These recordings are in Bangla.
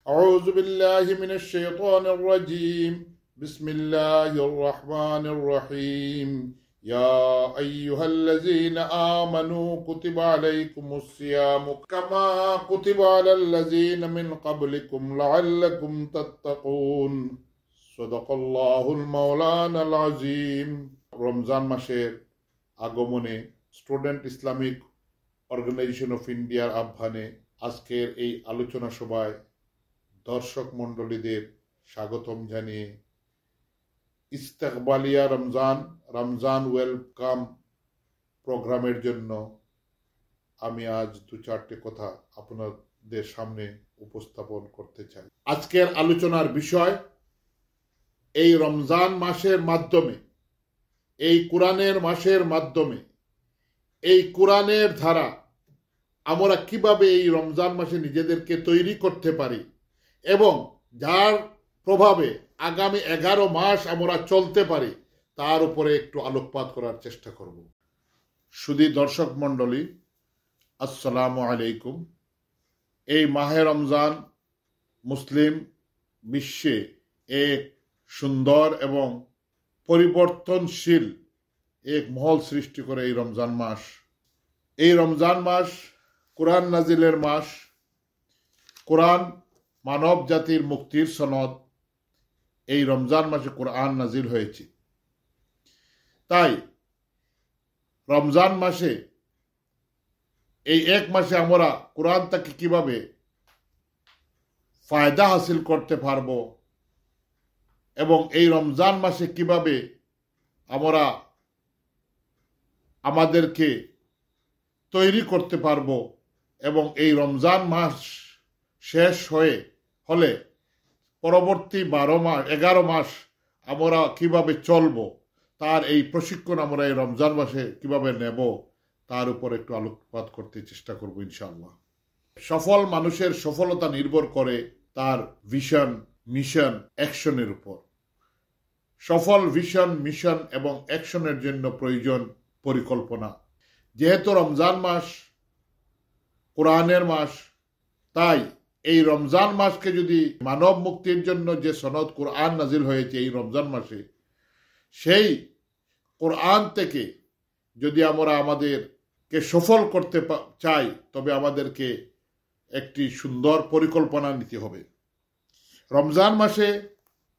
أعوذ بالله من الشيطان الرجيم بسم الله الرحمن الرحيم يا أيها الذين آمنوا كتب عليكم الصيام كما كتب على الذين من قبلكم لعلكم تتقون صدق الله المولانا العظيم রমজান মাসের আগমনে স্টুডেন্ট ইসলামিক অর্গানাইজেশন অফ ইন্ডিয়ার আহ্বানে আজকের এই আলোচনা সভায় দর্শক মণ্ডলীদের স্বাগতম জানিয়ে ইস্তেকবালিয়া রমজান ওয়েলকাম প্রোগ্রামের জন্য আমি আজ দু চারটে কথা আপনাদের সামনে উপস্থাপন করতে চাই। আজকের আলোচনার বিষয় এই রমজান মাসের মাধ্যমে, এই কোরআনের মাসের মাধ্যমে, এই কোরআনের ধারা আমরা কিভাবে এই রমজান মাসে নিজেদেরকে তৈরি করতে পারি এবং যার প্রভাবে আগামী 11 মাস আমরা চলতে পারি তার উপরে একটু আলোকপাত করার চেষ্টা করব। শুধু দর্শক মণ্ডলী, আসসালামু আলাইকুম। এই মাহে রমজান মুসলিম বিশ্বে এক সুন্দর এবং পরিবর্তনশীল এক মহল সৃষ্টি করে এই রমজান মাস। এই রমজান মাস কোরআন নাজিলের মাস। কোরআন মানব জাতির মুক্তির সনদ। এই রমজান মাসে কোরআন নাজিল হয়েছে। তাই রমজান মাসে এই এক মাসে আমরা কোরআন থেকে কিভাবে ফায়দা হাসিল করতে পারব এবং এই রমজান মাসে কিভাবে আমরা আমাদেরকে তৈরি করতে পারব এবং এই রমজান মাস শেষ হলে পরবর্তী 11 মাস আমরা কিভাবে চলব তার এই প্রশিক্ষণ আমরা এই রমজান মাসে কিভাবে নেব তার উপর একটু আলোকপাত করতে চেষ্টা করব ইনশাআল্লাহ। সফল মানুষের সফলতা নির্ভর করে তার ভিশন, মিশন, অ্যাকশনের উপর। সফল ভিশন, মিশন এবং অ্যাকশনের জন্য প্রয়োজন পরিকল্পনা। যেহেতু রমজান মাস কোরআনের মাস, তাই এই রমজান মাসকে যদি মানব মুক্তির জন্য যে সনদ কোরআন নাজিল হয়েছে এই রমজান মাসে, সেই কোরআন থেকে যদি আমরা আমাদেরকে সফল করতে চাই তবে আমাদেরকে একটি সুন্দর পরিকল্পনা নিতে হবে। রমজান মাসে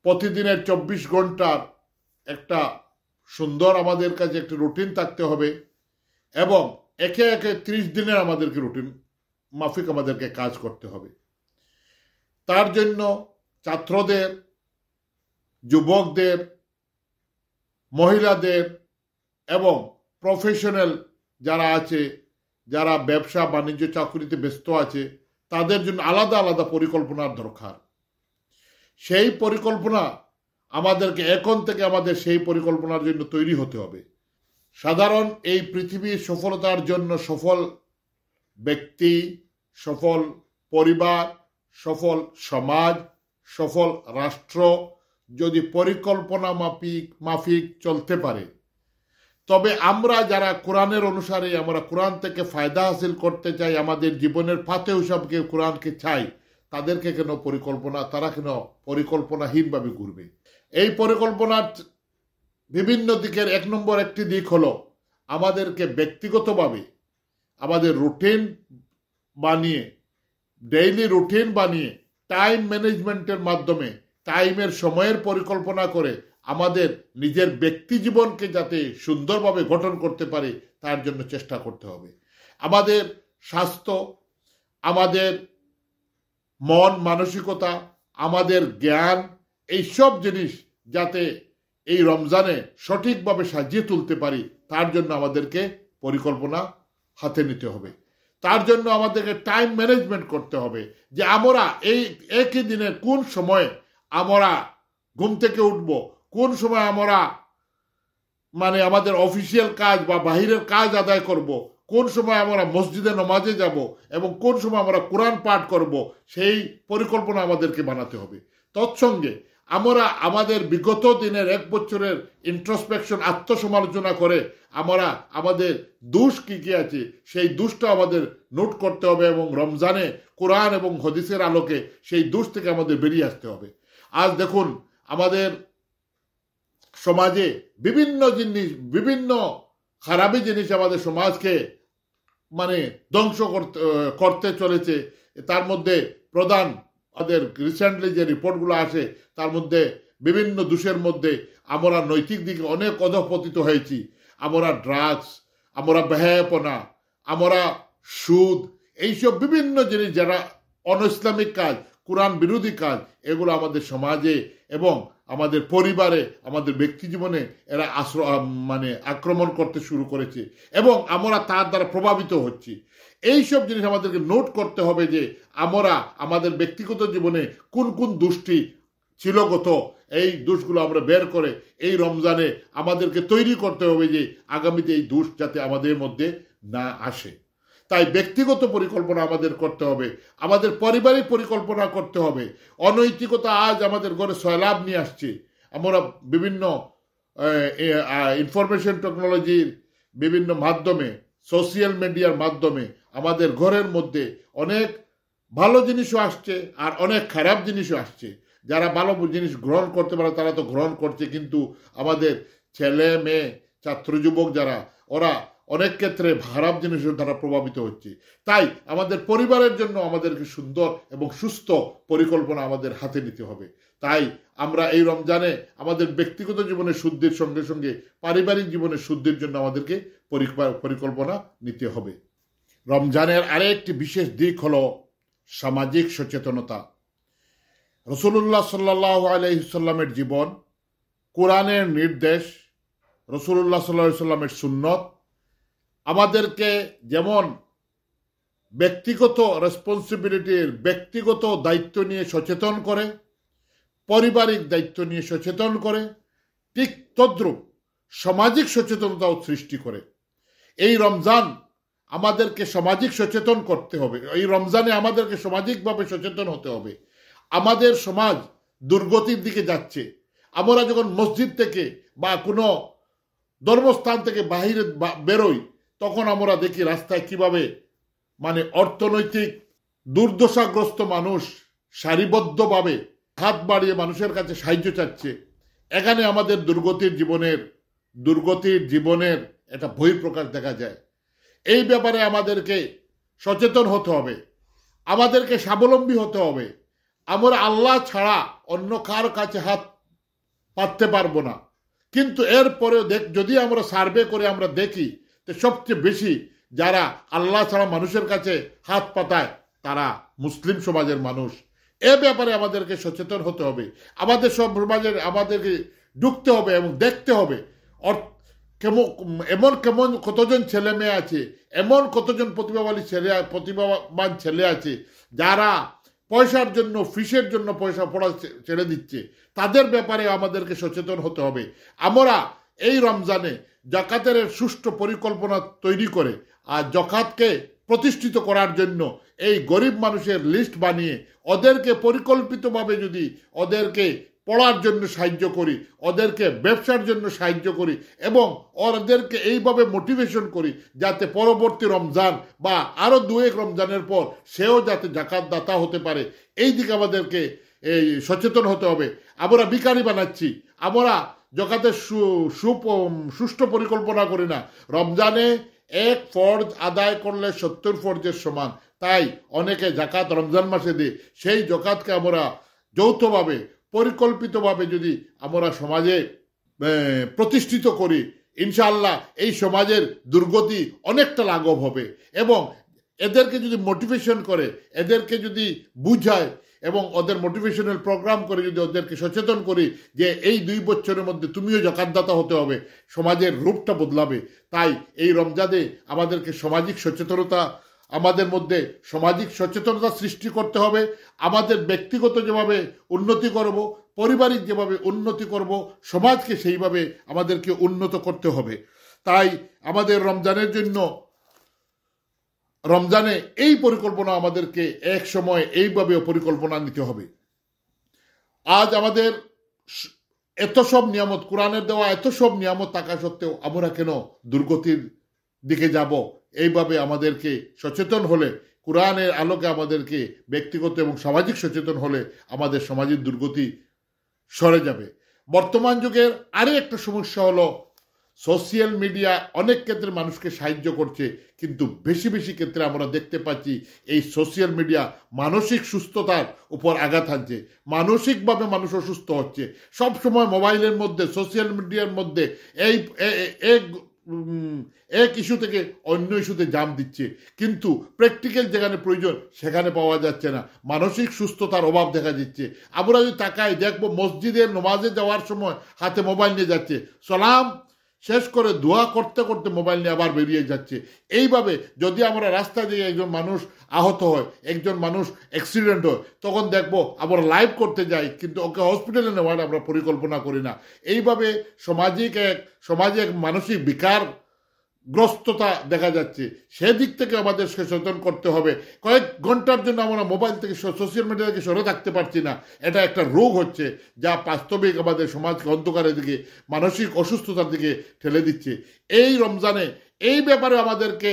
প্রতিদিনের 24 ঘন্টার একটা সুন্দর আমাদের কাছে একটা রুটিন থাকতে হবে এবং একে একে 30 দিনের আমাদেরকে রুটিন মাফিক আমাদেরকে কাজ করতে হবে। তার জন্য ছাত্রদের, যুবকদের, মহিলাদের এবং প্রফেশনাল যারা আছে, যারা ব্যবসা বাণিজ্য চাকরিতে ব্যস্ত আছে, তাদের জন্য আলাদা আলাদা পরিকল্পনার দরকার। সেই পরিকল্পনা আমাদেরকে এখন থেকে আমাদের সেই পরিকল্পনার জন্য তৈরি হতে হবে। সাধারণ এই পৃথিবীর সফলতার জন্য সফল ব্যক্তি, সফল পরিবার, সফল সমাজ, সফল রাষ্ট্র যদি পরিকল্পনা মাফিক চলতে পারে, তবে আমরা যারা কোরআনের অনুসারে, আমরা কোরআন থেকে ফায়দা হাসিল করতে চাই, আমাদের জীবনের পাথে হিসাবকে কোরআনকে চাই, তাদেরকে তারা কেন পরিকল্পনাহীনভাবে ঘুরবে? এই পরিকল্পনার বিভিন্ন দিকের 1 নম্বর একটি দিক হলো আমাদেরকে ব্যক্তিগতভাবে আমাদের রুটিন বানিয়ে, ডেইলি রুটিন বানিয়ে টাইম ম্যানেজমেন্টের মাধ্যমে টাইমের সময়ের পরিকল্পনা করে আমাদের নিজের ব্যক্তি জীবনকে যাতে সুন্দরভাবে গঠন করতে পারে তার জন্য চেষ্টা করতে হবে। আমাদের স্বাস্থ্য, আমাদের মন মানসিকতা, আমাদের জ্ঞান, এইসব জিনিস যাতে এই রমজানে সঠিকভাবে সাজিয়ে তুলতে পারি তার জন্য আমাদেরকে পরিকল্পনা হাতে নিতে হবে। তার জন্য আমাদেরকে টাইম ম্যানেজমেন্ট করতে হবে যে আমরা এই একই দিনে কোন সময় আমরা ঘুম থেকে উঠব, কোন সময় আমরা আমাদের অফিসিয়াল কাজ বা বাহিরের কাজ আদায় করব, কোন সময় আমরা মসজিদে নামাজে যাব এবং কোন সময় আমরা কোরআন পাঠ করব, সেই পরিকল্পনা আমাদেরকে বানাতে হবে। তৎসঙ্গে আমরা আমাদের বিগত দিনের 1 বছরের ইন্ট্রোস্পেকশন আত্মসমালোচনা করে আমরা আমাদের দোষ কি কি আছে সেই দোষটা আমাদের নোট করতে হবে এবং রমজানে কোরআন এবং হাদিসের আলোকে সেই দোষ থেকে আমাদের বেরিয়ে আসতে হবে। আজ দেখুন আমাদের সমাজে বিভিন্ন জিনিস, বিভিন্ন খারাপি জিনিস আমাদের সমাজকে মানে ধ্বংস করতে চলেছে। তার মধ্যে প্রধান আমাদের রিসেন্টলি যে রিপোর্টগুলো আসে তার মধ্যে বিভিন্ন দোষের মধ্যে আমরা নৈতিক দিকে অনেক অধঃপতিত হয়েছি। আমরা ড্রাগস, আমরা বেহায়াপনা, আমরা সুদ, এইসব বিভিন্ন জিনিস যারা অনইসলামিক কাজ, কোরআন বিরোধী কাজ, এগুলো আমাদের সমাজে এবং আমাদের পরিবারে, আমাদের ব্যক্তি জীবনে এরা আক্রমণ করতে শুরু করেছে এবং আমরা তার দ্বারা প্রভাবিত হচ্ছি। এইসব জিনিস আমাদেরকে নোট করতে হবে যে আমরা আমাদের ব্যক্তিগত জীবনে কোন কোন দোষটি ছিল গত, এই দোষগুলো আমরা বের করে এই রমজানে আমাদেরকে তৈরি করতে হবে যে আগামীতে এই দোষ যাতে আমাদের মধ্যে না আসে। তাই ব্যক্তিগত পরিকল্পনা আমাদের করতে হবে, আমাদের পারিবারিক পরিকল্পনা করতে হবে। অনৈতিকতা আজ আমাদের ঘরে সয়লাভ নিয়ে আসছে। আমরা বিভিন্ন ইনফরমেশন টেকনোলজির বিভিন্ন মাধ্যমে, সোশ্যাল মিডিয়ার মাধ্যমে আমাদের ঘরের মধ্যে অনেক ভালো জিনিসও আসছে আর অনেক খারাপ জিনিসও আসছে। যারা ভালো জিনিস গ্রহণ করতে পারে তারা তো গ্রহণ করছে, কিন্তু আমাদের ছেলে মেয়ে, ছাত্র যুবক যারা, ওরা অনেক ক্ষেত্রে খারাপ জিনিসের দ্বারা প্রভাবিত হচ্ছে। তাই আমাদের পরিবারের জন্য আমাদেরকে সুন্দর এবং সুস্থ পরিকল্পনা আমাদের হাতে নিতে হবে। তাই আমরা এই রমজানে আমাদের ব্যক্তিগত জীবনে শুদ্ধির সঙ্গে সঙ্গে পারিবারিক জীবনে শুদ্ধির জন্য আমাদেরকে পরিকল্পনা নিতে হবে। রমজানের আরেকটি বিশেষ দিক হলো সামাজিক সচেতনতা। রাসূলুল্লাহ সাল্লাল্লাহু আলাইহি সাল্লামের জীবন, কোরআনের নির্দেশ, রাসূলুল্লাহ সাল্লাল্লাহু আলাইহি সাল্লামের সুন্নত আমাদেরকে যেমন ব্যক্তিগত রেসপন্সিবিলিটির, ব্যক্তিগত দায়িত্ব নিয়ে সচেতন করে, পারিবারিক দায়িত্ব নিয়ে সচেতন করে, ঠিক তদ্রূপ সামাজিক সচেতনতাও সৃষ্টি করে। এই রমজান আমাদেরকে সামাজিক সচেতন করতে হবে। এই রমজানে আমাদেরকে সামাজিকভাবে সচেতন হতে হবে। আমাদের সমাজ দুর্গতির দিকে যাচ্ছে। আমরা যখন মসজিদ থেকে বা কোনো ধর্মস্থান থেকে বাহিরে বেরোই তখন আমরা দেখি রাস্তায় কিভাবে অর্থনৈতিক দুর্দশাগ্রস্ত মানুষ সারিবদ্ধভাবে হাত বাড়িয়ে মানুষের কাছে সাহায্য চাচ্ছে। এখানে আমাদের দুর্গতির জীবনের একটা বহিঃপ্রকাশ দেখা যায়। এই ব্যাপারে আমাদেরকে সচেতন হতে হবে, আমাদেরকে স্বাবলম্বী হতে হবে। আমরা আল্লাহ ছাড়া অন্য কার কাছে হাত পাততে পারবো না, কিন্তু এরপরেও যদি আমরা সার্ভে করে আমরা দেখি তো সবচেয়ে বেশি যারা আল্লাহ ছাড়া মানুষের কাছে হাত পাতায় তারা মুসলিম সমাজের মানুষ। এ ব্যাপারে আমাদেরকে সচেতন হতে হবে। আমাদের সব সমাজের আমাদেরকে ঢুকতে হবে এবং দেখতে হবে কেমন কতজন ছেলে মেয়ে আছে, এমন কতজন প্রতিভাবান ছেলে আছে যারা পয়সার জন্য, ফিসের জন্য পয়সা পড়া ছেড়ে দিচ্ছে। তাদের ব্যাপারে আমাদেরকে সচেতন হতে হবে। আমরা এই রমজানে জাকাতের সুষ্ঠু পরিকল্পনা তৈরি করে আর জাকাতকে প্রতিষ্ঠিত করার জন্য এই গরিব মানুষের লিস্ট বানিয়ে ওদেরকে পরিকল্পিতভাবে যদি ওদেরকে পড়ার জন্য সাহায্য করি, ওদেরকে ব্যবসার জন্য সাহায্য করি এবং ওদেরকে এইভাবে মোটিভেশন করি যাতে পরবর্তী রমজান বা আরও 2-1 রমজানের পর সেও যাতে জাকাত দাতা হতে পারে, এই দিকে আমাদেরকে সচেতন হতে হবে। আমরা ভিখারি বানাচ্ছি, আমরা জাকাতের সুষ্ঠু পরিকল্পনা করি না। রমজানে 1 ফরজ আদায় করলে 70 ফরজের সমান। তাই অনেকে জাকাত রমজান মাসে দেয়। সেই জাকাতকে আমরা যৌথভাবে পরিকল্পিতভাবে যদি আমরা সমাজে প্রতিষ্ঠিত করি, ইনশাআল্লাহ এই সমাজের দুর্গতি অনেকটা লাঘব হবে। এবং এদেরকে যদি মোটিভেশন করে, এদেরকে যদি বুঝায় এবং ওদের মোটিভেশনাল প্রোগ্রাম করে যদি ওদেরকে সচেতন করি যে এই 2 বছরের মধ্যে তুমিও জাকাতদাতা হতে হবে, সমাজের রূপটা বদলাবে। তাই এই রমজানে আমাদেরকে আমাদের মধ্যে সামাজিক সচেতনতা সৃষ্টি করতে হবে। আমাদের ব্যক্তিগত যেভাবে উন্নতি করব, পারিবারিক যেভাবে উন্নতি করব, সমাজকে সেইভাবে আমাদেরকে উন্নত করতে হবে। তাই আমাদের রমজানে এই পরিকল্পনা আমাদেরকে এক সময় এইভাবে পরিকল্পনা নিতে হবে। আজ আমাদের এত সব নিয়ামত, কোরআনের দেওয়া এত সব নিয়ামত থাকা সত্ত্বেও আমরা কেন দুর্গতির দিকে যাব? এইভাবে আমাদেরকে সচেতন হলে, কোরআনের আলোকে আমাদেরকে ব্যক্তিগত এবং সামাজিক সচেতন হলে আমাদের সমাজের দুর্গতি সরে যাবে। বর্তমান যুগের আরও একটা সমস্যা হলো সোশ্যাল মিডিয়া অনেক ক্ষেত্রে মানুষকে সাহায্য করছে, কিন্তু বেশি বেশি ক্ষেত্রে আমরা দেখতে পাচ্ছি এই সোশ্যাল মিডিয়া মানসিক সুস্থতার উপর আঘাত হানছে। মানসিকভাবে মানুষ অসুস্থ হচ্ছে। সব সময় মোবাইলের মধ্যে, সোশ্যাল মিডিয়ার মধ্যে এই এক ইস্যু থেকে অন্য ইস্যুতে জাম দিচ্ছে, কিন্তু প্র্যাকটিক্যাল যেখানে প্রয়োজন সেখানে পাওয়া যাচ্ছে না। মানসিক সুস্থতার অভাব দেখা দিচ্ছে। আমরা যদি তাকাই দেখবো মসজিদের নামাজে যাওয়ার সময় হাতে মোবাইল নিয়ে যাচ্ছে, সালাম শেষ করে দোয়া করতে করতে মোবাইল নিয়ে আবার বেরিয়ে যাচ্ছে। এইভাবে যদি আমরা রাস্তায় দিয়ে একজন মানুষ আহত হয়, একজন মানুষ অ্যাক্সিডেন্ট হয়, তখন দেখবো আমরা লাইভ করতে যাই, কিন্তু ওকে হসপিটালে নেওয়ার আমরা পরিকল্পনা করি না। এইভাবে সমাজে এক মানসিক বিকার গ্রস্ততা দেখা যাচ্ছে। সেদিক থেকে আমাদের সচেতন করতে হবে। কয়েক ঘন্টার জন্য আমরা মোবাইল থেকে, সোশ্যাল মিডিয়া থেকে সরে থাকতে পারছি না। এটা একটা রোগ হচ্ছে, যা বাস্তবিক আমাদের সমাজকে অন্ধকারের দিকে, মানসিক অসুস্থতার দিকে ঠেলে দিচ্ছে। এই রমজানে এই ব্যাপারে আমাদেরকে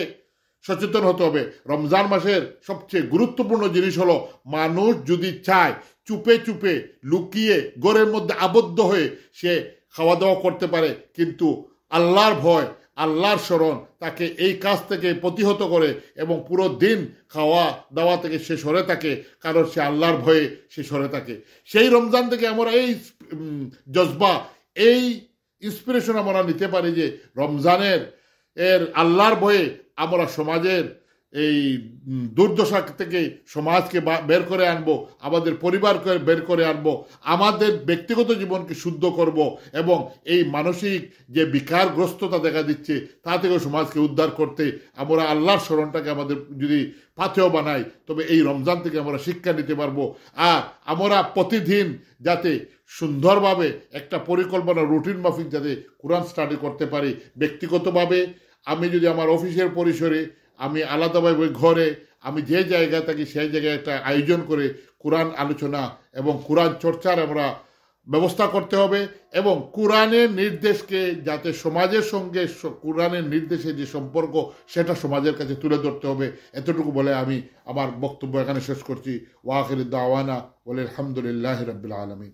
সচেতন হতে হবে। রমজান মাসের সবচেয়ে গুরুত্বপূর্ণ জিনিস হলো, মানুষ যদি চায় চুপে চুপে লুকিয়ে ঘরের মধ্যে আবদ্ধ হয়ে সে খাওয়া দাওয়া করতে পারে, কিন্তু আল্লাহর ভয়, আল্লাহর স্মরণ তাকে এই কাজ থেকে প্রতিহত করে এবং পুরো দিন খাওয়া দাওয়া থেকে সে সরে থাকে, কারণ সে আল্লাহর ভয়ে সে সরে থাকে। সেই রমজান থেকে আমরা এই জজবা, এই ইন্সপিরেশন আমরা নিতে পারি যে রমজানের আল্লাহর ভয়ে আমরা সমাজের এই দুর্দশা থেকে সমাজকে বের করে আনবো, আমাদের পরিবারকে বের করে আনবো, আমাদের ব্যক্তিগত জীবনকে শুদ্ধ করব, এবং এই মানসিক যে বিকারগ্রস্ততা দেখা দিচ্ছে তা থেকে সমাজকে উদ্ধার করতে আমরা আল্লাহর স্মরণটাকে আমাদের যদি পাথেয় বানাই, তবে এই রমজান থেকে আমরা শিক্ষা নিতে পারবো। আর আমরা প্রতিদিন যাতে সুন্দরভাবে একটা পরিকল্পনা, রুটিন মাফিক যাতে কোরআন স্টাডি করতে পারি। ব্যক্তিগতভাবে আমি যদি আমার অফিসের পরিসরে, আমি আলাদাভাবে ঘরে, আমি যে জায়গায় থাকি সেই জায়গায় একটা আয়োজন করে কোরআন আলোচনা এবং কোরআন চর্চার আমরা ব্যবস্থা করতে হবে, এবং কোরআনের নির্দেশকে যাতে সমাজের সঙ্গে কোরআনের নির্দেশে যে সম্পর্ক সেটা সমাজের কাছে তুলে ধরতে হবে। এতটুকু বলে আমি আমার বক্তব্য এখানে শেষ করছি। ওয়া আখিরু দাওয়ানা ওয়াল হামদুলিল্লাহি রাব্বিল আলামিন।